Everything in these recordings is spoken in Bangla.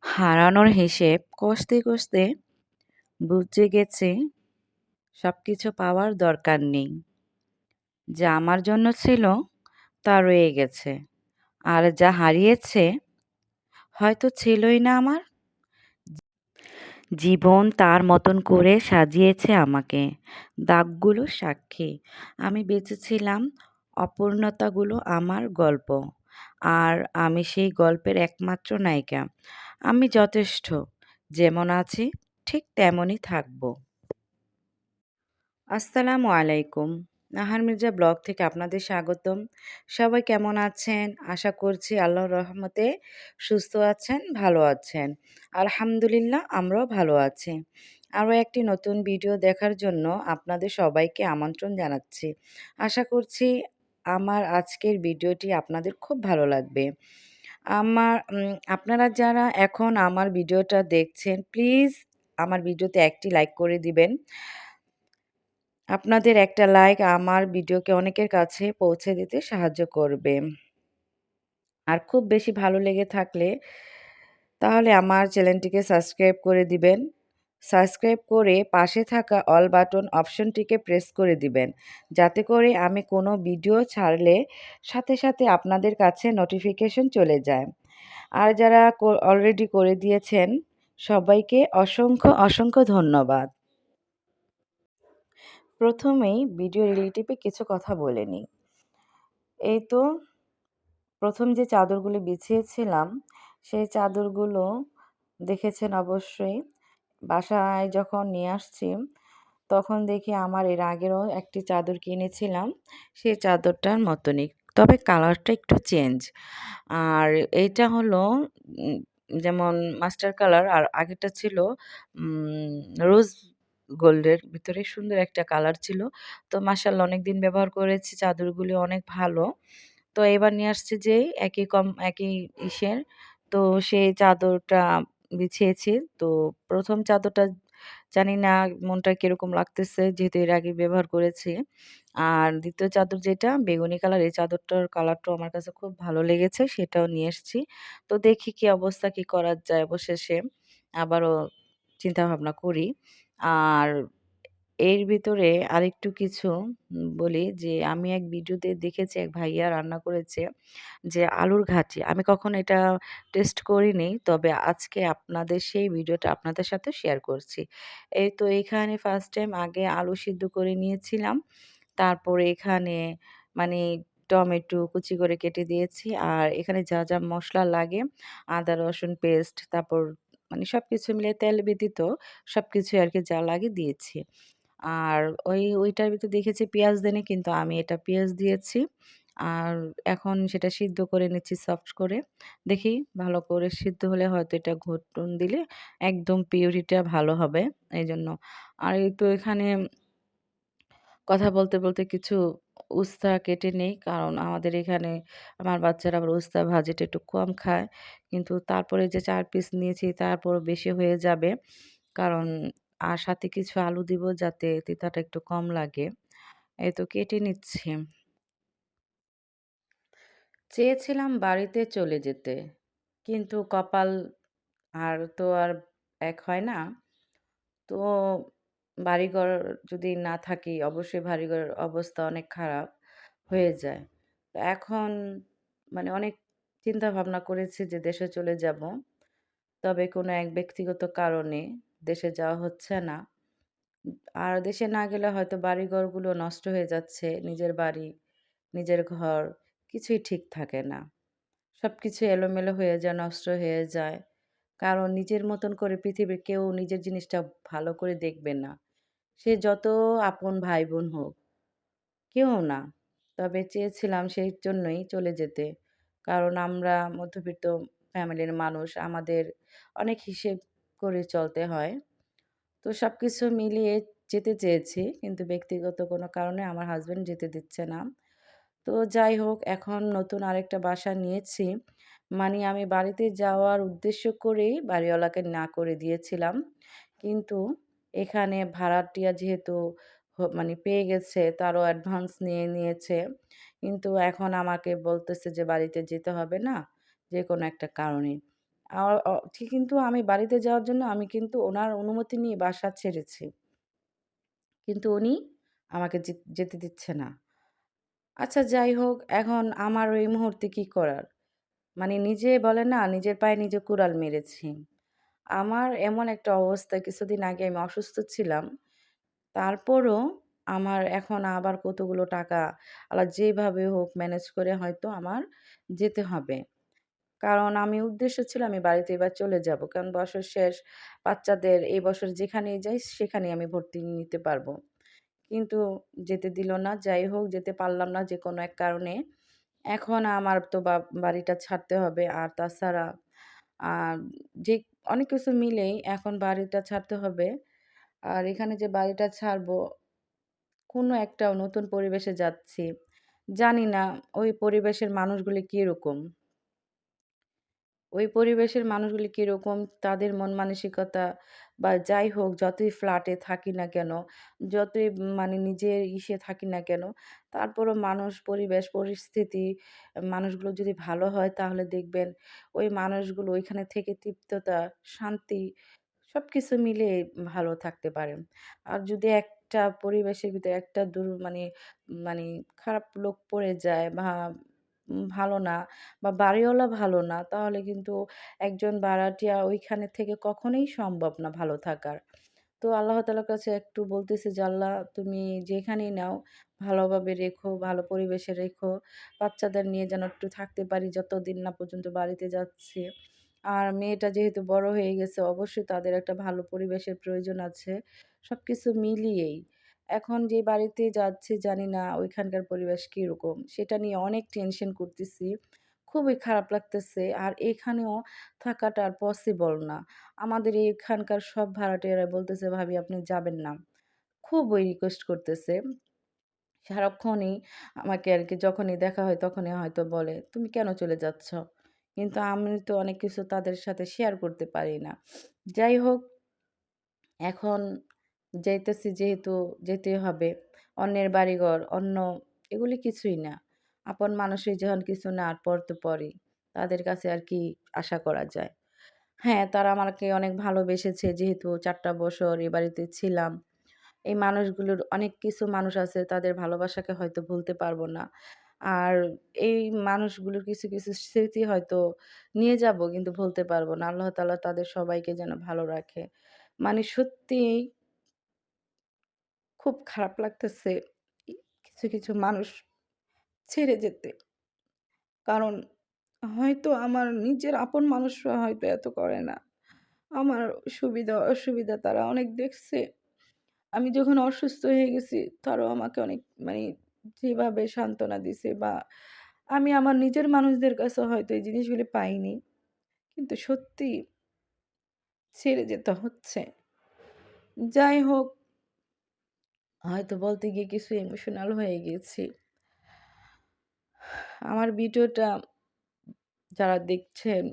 হারানোর হিসেব কষতে কষতে বুঝে গেছি সবকিছু পাওয়ার দরকার নেই। যা আমার জন্য ছিল তা রয়ে গেছে। আর যা হারিয়েছে হয়তো ছিলই না আমার। জীবন তার মতন করে সাজিয়েছে আমাকে। দাগগুলো সাক্ষী। আমি বেঁচে ছিলাম, অপূর্ণতাগুলো আমার গল্প। আর আমি সেই গল্পের একমাত্র নায়িকা। আমি যথেষ্ট। যেমন আছি ঠিক তেমনই থাকবো। আসসালামু আলাইকুম। নাহার মির্জা ব্লগ থেকে আপনাদের স্বাগতম। সবাই কেমন আছেন? আশা করছি আল্লাহর রহমতে সুস্থ আছেন, ভালো আছেন। আলহামদুলিল্লাহ আমরাও ভালো আছি। আরও একটি নতুন ভিডিও দেখার জন্য আপনাদের সবাইকে আমন্ত্রণ জানাচ্ছি। আশা করছি আমার আজকের ভিডিওটি আপনাদের খুব ভালো লাগবে। আপনারা যারা এখন আমার ভিডিওটা দেখছেন, প্লিজ আমার ভিডিওতে একটি লাইক করে দিবেন। আপনাদের একটা লাইক আমার ভিডিওকে অনেকের কাছে পৌঁছে দিতে সাহায্য করবে। আর খুব বেশি ভালো লেগে থাকলে তাহলে আমার চ্যানেলটিকে সাবস্ক্রাইব করে দিবেন। সাবস্ক্রাইব করে পাশে থাকা অল বাটন অপশনটিকে প্রেস করে দিবেন। যাতে করে আমি কোনো ভিডিও ছাড়লে সাথে সাথে আপনাদের কাছে নোটিফিকেশন চলে যায়। আর যারা অলরেডি করে দিয়েছেন সবাইকে অসংখ্য অসংখ্য ধন্যবাদ। প্রথমেই ভিডিও রিলেটিভে কিছু কথা বলে নিই। এই তো ১ম যে চাদরগুলো বিছিয়েছিলাম, সেই চাদরগুলো দেখেছেন অবশ্যই। বাসায় যখন নিয়ে আসছি, তখন দেখি আমার এর আগেরও একটি চাদর কিনেছিলাম, সেই চাদরটার মতনই। তবে কালারটা একটু চেঞ্জ। আর এইটা হলো উম যেমন মাস্টার কালার আর আগেরটা ছিল উম রোজ গোল্ডের ভিতরে সুন্দর একটা কালার ছিল। তো মাশাআল্লাহ অনেকদিন ব্যবহার করেছি, চাদরগুলি অনেক ভালো। তো এবার নিয়ে আসছি যে একই ইসের, তো সেই চাদরটা বিছিয়েছি। তো ১ম চাদরটা জানি না মনটা কিরকম লাগতেছে যেহেতু এর আগে ব্যবহার করেছি। আর ২য় চাদর যেটা বেগুনি কালার, এই চাদরটার কালারটাও আমার কাছে খুব ভালো লেগেছে, সেটাও নিয়ে এসছি। তো দেখি কি অবস্থা, কি করা যায় অবশেষে আবারও চিন্তাভাবনা করি। আর এর ভিতরে আরেকটু কিছু বলি যে আমি এক ভিডিওতে দেখেছি এক ভাইয়া রান্না করেছে যে আলুর ঘাটি। আমি কখনো এটা টেস্ট করিনি। তবে আজকে আপনাদের সেই ভিডিওটা আপনাদের সাথে শেয়ার করছি। এই তো এখানে ফার্স্ট টাইম আগে আলু সিদ্ধ করে নিয়েছিলাম। তারপরে এখানে মানে টমেটো কুচি করে কেটে দিয়েছি। আর এখানে যা, যা মসলা লাগে আদা, রসুন পেস্ট, তারপর মানে সবকিছু মিলিয়ে তেল ব্যতীত সবকিছুই আরকি যা লাগে দিয়েছি। আর ওইটার ভিতর দেখেছি পেঁয়াজ দেয়নি, কিন্তু আমি এটা পেঁয়াজ দিয়েছি। আর এখন সেটা সিদ্ধ করে নিচ্ছি সফট করে। দেখি ভালো করে সিদ্ধ হলে হয়তো এটা ঘুটন দিলে একদম পিউরিটা ভালো হবে এইজন্য। আর এই তো এখানে কথা বলতে, বলতে কিছু উস্তা কেটে নেই। কারণ আমাদের এখানে আমার বাচ্চারা আবার উস্তা ভাজিটা একটু কম খায়। কিন্তু তারপরে যে ৪ পিস নিয়েছি তারপরও বেশি হয়ে যাবে। কারণ আর সাথে কিছু আলু দিব যাতে তিতাটা একটু কম লাগে। এই তো কেটে নিচ্ছি। চেয়েছিলাম বাড়িতে চলে যেতে। কিন্তু কপাল আর এক হয় না। তো বাড়িঘর যদি না থাকি অবশ্যই বাড়িঘরের অবস্থা অনেক খারাপ হয়ে যায়। তো এখন মানে অনেক চিন্তা ভাবনা করেছি যে দেশে চলে যাব। তবে কোনো এক ব্যক্তিগত কারণে দেশে যাওয়া হচ্ছে না। আর দেশে না গেলে হয়তো বাড়িঘরগুলো নষ্ট হয়ে যাচ্ছে। নিজের বাড়ি, নিজের ঘর কিছুই ঠিক থাকে না। সবকিছু এলোমেলো হয়ে যায়, নষ্ট হয়ে যায়। কারণ নিজের মতন করে পৃথিবীর কেউ নিজের জিনিসটা ভালো করে দেখবে না। সে যত আপন ভাই-বোন হোক, কেউ না। তবে চেয়েছিলাম সেই জন্যই চলে যেতে। কারণ আমরা মধ্যবিত্ত ফ্যামিলির মানুষ। আমাদের অনেক হিসেব করে চলতে হয়। তো সবকিছু মিলিয়ে যেতে চেয়েছি। কিন্তু ব্যক্তিগত কোনো কারণে আমার হাসব্যান্ড যেতে দিচ্ছে না। তো যাই হোক এখন নতুন আরেকটা বাসা নিয়েছি। মানে আমি বাড়িতে যাওয়ার উদ্দেশ্য করেই বাড়িওয়ালাকে না করে দিয়েছিলাম। কিন্তু এখানে ভাড়াটিয়া যেহেতু মানে পেয়ে গেছে তারও অ্যাডভান্স নিয়ে নিয়েছে। কিন্তু এখন আমাকে বলতেছে যে বাড়িতে যেতে হবে না, যেকোনো একটা কারণে। ঠিক কিন্তু আমি বাড়িতে যাওয়ার জন্য আমি কিন্তু উনার অনুমতি নিয়ে বাসা ছেড়েছি। কিন্তু উনি আমাকে যেতে দিচ্ছে না। আচ্ছা যাই হোক, এখন আমার এই মুহূর্তে কি করার? মানে নিজে বলে না, নিজের পায়ে নিজে কুড়াল মেরেছি। আমার এমন একটা অবস্থা, কিছুদিন আগে আমি অসুস্থ ছিলাম। তারপরও আমার এখন আবার কতগুলো টাকা আল্লাহ যেভাবে হোক ম্যানেজ করে হয়তো আমার যেতে হবে। কারণ আমি উদ্দেশ্য ছিল আমি বাড়িতে এবার চলে যাব। কারণ বছর শেষ, বাচ্চাদের এই বছর যেখানেই যাই সেখানেই আমি ভর্তি নিতে পারবো। কিন্তু যেতে দিল না। যাই হোক, যেতে পারলাম না যেকোনো এক কারণে। এখন আমার তো বাড়িটা ছাড়তে হবে। আর তাছাড়া আ যে অনেক কিছু মিলেই এখন বাড়িটা ছাড়তে হবে। আর এখানে যে বাড়িটা ছাড়বো, কোনো একটা নতুন পরিবেশে যাচ্ছি। জানি না ওই পরিবেশের মানুষগুলি কিরকম। ওই পরিবেশের মানুষগুলি কিরকম, তাদের মন মানসিকতা বা যাই হোক, যতই ফ্ল্যাটে থাকি না কেন, যতই মানে নিজের থাকি না কেন, তারপরও মানুষ, পরিবেশ, পরিস্থিতি, মানুষগুলো যদি ভালো হয় তাহলে দেখবেন ওই মানুষগুলো ওইখানে থেকে তৃপ্ততা, শান্তি সবকিছু মিলিয়ে ভালো থাকতে পারে। আর যদি একটা পরিবেশের ভিতরে একটা মানে মানে খারাপ লোক পড়ে যায় বা ভালো না বা বাড়িওয়ালা ভালো না, তাহলে কিন্তু একজন ভাড়াটিয়া ওইখানে থেকে কখনোই সম্ভব না ভালো থাকার। তো আল্লাহ তাআলার কাছে একটু বলতেছি যে, "আল্লাহ তুমি যেখানেই নাও ভালোভাবে রেখো, ভালো পরিবেশে রেখো। বাচ্চাদের নিয়ে যেন একটু থাকতে পারি যতদিন না পর্যন্ত বাড়িতে যাচ্ছি।" আর মেয়েটা যেহেতু বড় হয়ে গেছে, অবশ্যই তাদের একটা ভালো পরিবেশের প্রয়োজন আছে। সবকিছু মিলিয়েই। এখন যে বাড়িতে যাচ্ছি জানি না ওইখানকার পরিবেশ কিরকম? সেটা নিয়ে অনেক টেনশন করতেছি। খুবই খারাপ লাগতেছে। আর এখানেও থাকাটা আর পসিবল না। আমাদের এখানকার সব ভাড়াটিয়ারা বলতেছে, "ভাবি আপনি যাবেন না।" খুবই রিকোয়েস্ট করতেছে। সারাক্ষণই আমাকে আরকি যখনই দেখা হয় তখনই হয়তো বলে, "তুমি কেন চলে যাচ্ছ?" কিন্তু আমি তো অনেক কিছু তাদের সাথে শেয়ার করতে পারি না। যাই হোক, এখন যাইতেছি যেহেতু যেতেই হবে। অন্যের বাড়িঘর, এগুলি কিছুই না। আপন মানুষই যখন কিছু না, আর পর তো পরই। তাদের কাছে আর কি আশা করা যায়? হ্যাঁ, তারা আমাকে অনেক ভালোবেসেছে যেহেতু ৪ টা বছর এ বাড়িতে ছিলাম। এই মানুষগুলোর অনেক কিছু মানুষ আছে তাদের ভালোবাসাকে হয়তো ভুলতে পারবো না। আর এই মানুষগুলোর কিছু, কিছু স্মৃতি হয়তো নিয়ে যাবো কিন্তু ভুলতে পারবো না। আল্লাহ তাআলা তাদের সবাইকে যেন ভালো রাখে। মানে সত্যিই খুব খারাপ লাগতেছে ই কিছু, কিছু মানুষ ছেড়ে যেতে। কারণ হয়তো আমার নিজের আপন মানুষরা হয়তো এত করে না। আমার সুবিধা অসুবিধা তারা অনেক দেখছে। আমি যখন অসুস্থ হয়ে গেছি, তারাও আমাকে অনেক মানে যেভাবে সান্ত্বনা দিছে বা আমি আমার নিজের মানুষদের কাছে হয়তো এই জিনিসগুলি পাইনি। কিন্তু সত্যি ছেড়ে যেতে হচ্ছে। যাই হোক, হয়তো বলতে গিয়ে কিছু ইমোশনাল হয়ে গেছি। আমার ভিডিওটা যারা দেখছেন,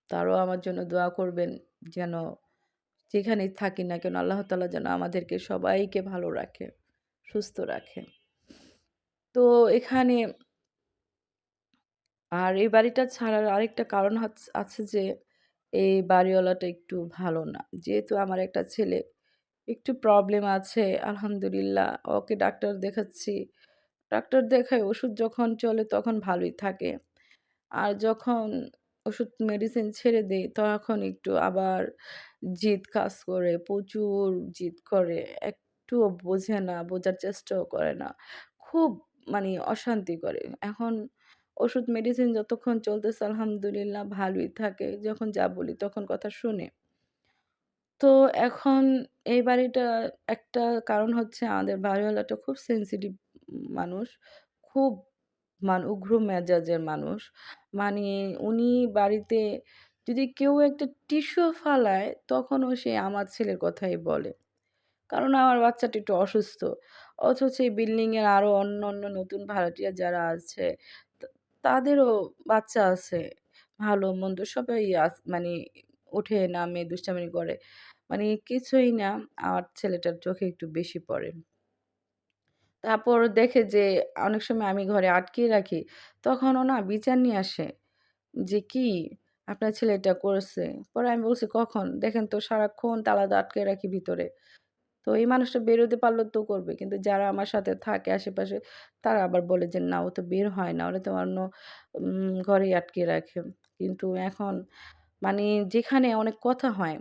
তারাও আমার জন্য দোয়া করবেন যেন যেখানেই থাকি না কেন আল্লাহ তাআলা যেন আমাদেরকে সবাইকে ভালো রাখে, সুস্থ রাখে। তো এখানে আর এই বাড়িটা ছাড়ার আরেকটা কারণ আছে যে, এই বাড়িওয়ালাটা একটু ভালো না। যেহেতু আমার একটা ছেলে একটু প্রবলেম আছে, আলহামদুলিল্লাহ ওকে ডাক্তার দেখাচ্ছি। ডাক্তার দেখাই ওষুধ যখন চলে তখন ভালোই থাকে। আর যখন ওষুধ মেডিসিন ছেড়ে দেই তখন একটু আবার জিদ কাজ করে, প্রচুর জিদ করে। একটুও বোঝে না, বোঝার চেষ্টাও করে না। খুব মানে অশান্তি করে। এখন ওষুধ মেডিসিন যতক্ষণ চলতেছে আলহামদুলিল্লাহ ভালোই থাকে। যখন যা বলি তখন কথা শুনে। তো এখন এই বাড়িটা একটা কারণ হচ্ছে আমাদের বাড়িওয়ালাটা খুব সেনসিটিভ মানুষ। খুব উগ্র মেজাজের মানুষ। মানে উনি বাড়িতে যদি কেউ একটা টিস্যুও ফালায়, তখনও সে আমার ছেলের কথাই বলে। কারণ আমার বাচ্চাটা একটু অসুস্থ। অথচ এই বিল্ডিং এর আরো অন্যান্য নতুন ভাড়াটিয়া যারা আছে, তা তাদেরও বাচ্চা আছে। ভালো-মন্দ সবাই মানে উঠে নামে, দুষ্টামি করে। মানে কিছুই না, আমার ছেলেটার চোখে একটু বেশি পড়ে। তারপর দেখে যে অনেক সময় আমি ঘরে আটকিয়ে রাখি, তখন ও না বিচার নিয়ে আসে। যে কি? আপনার ছেলে এটা করছে। পরে আমি বলছি, "কখন? দেখেন তো সারাক্ষণ তালা দিয়ে আটকে রাখি ভিতরে।" তো এই মানুষটা বেরোতে পারলেও তো করবে। কিন্তু যারা আমার সাথে থাকে আশেপাশে তারা আবার বলে যে, "না ও তো বের হয় না। ওরে তো অন্য ঘরেই আটকে রাখে।" কিন্তু এখন মানে যেখানে অনেক কথা হয়,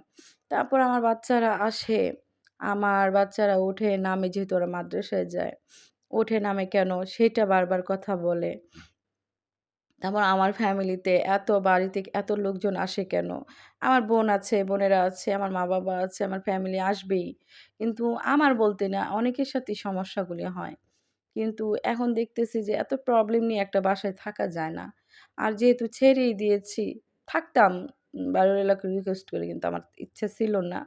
তারপর আমার বাচ্চারা আসে, আমার বাচ্চারা ওঠে নামে যেহেতু ওরা মাদ্রাসায় যায়। ওঠে নামে কেন? সেটা বারবার কথা বলে। তারপর আমার ফ্যামিলিতে বাড়িতে এত লোকজন আসে কেন? আমার বোন আছে, বোনেরা আছে, আমার মা-বাবা আছে, আমার ফ্যামিলি আসবেই। কিন্তু আমার বলতে না, অনেকের সাথেই সমস্যাগুলি হয়। কিন্তু এখন দেখতেছি যে এত প্রবলেম নিয়ে একটা বাসায় থাকা যায় না। আর যেহেতু ছেড়েই দিয়েছি, থাকতাম বাড়ির এলাকায় রিকোয়েস্ট করে কিন্তু আমার ইচ্ছা ছিল না।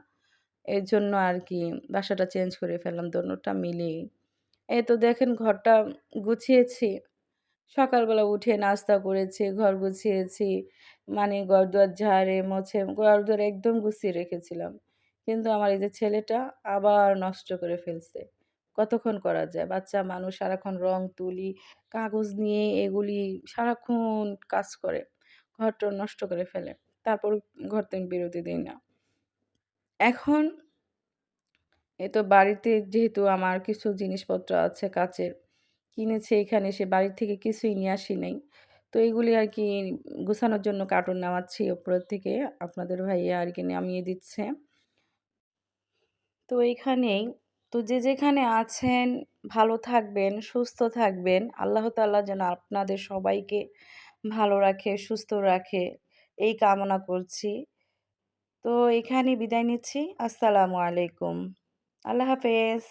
এরজন্য আরকি বাসাটা চেঞ্জ করে ফেললাম দোনোটা মিলিয়েই। এই তো দেখেন ঘরটা গুছিয়েছি। সকালবেলা উঠে নাস্তা করেছি, ঘর গুছিয়েছি। মানে ঘর-দুয়ার ঝাড়ে, মুছে ঘর-দুয়ার একদম গুছিয়ে রেখেছিলাম। কিন্তু আমার এই যে ছেলেটা আবার নষ্ট করে ফেলছে। কতক্ষণ করা যায়? বাচ্চা মানুষ সারাক্ষণ রং তুলি, কাগজ নিয়ে এগুলি সারাক্ষণ কাজ করে। ঘর-টর নষ্ট করে ফেলে। তারপর ঘর থেকে বেরোতে দেই না। এখন এই তো বাড়িতে যেহেতু আমার কিছু জিনিসপত্র আছে কাচের, কিনেছি এখানে এসে বাড়ি থেকে কিছুই নিয়ে আসি নাই। তো এগুলি আরকি গুছানোর জন্য কার্টুন নামাচ্ছি উপরের থেকে। আপনাদের ভাইয়া আরকি নামিয়ে দিচ্ছে। তো এইখানেই তো যে যেখানে আছেন ভালো থাকবেন, সুস্থ থাকবেন। আল্লাহ তাআলা যেন আপনাদের সবাইকে ভালো রাখে, সুস্থ রাখে এই কামনা করছি। তো এখানেই বিদায় নিচ্ছি। আসসালামু আলাইকুম। আল্লাহ হাফেজ।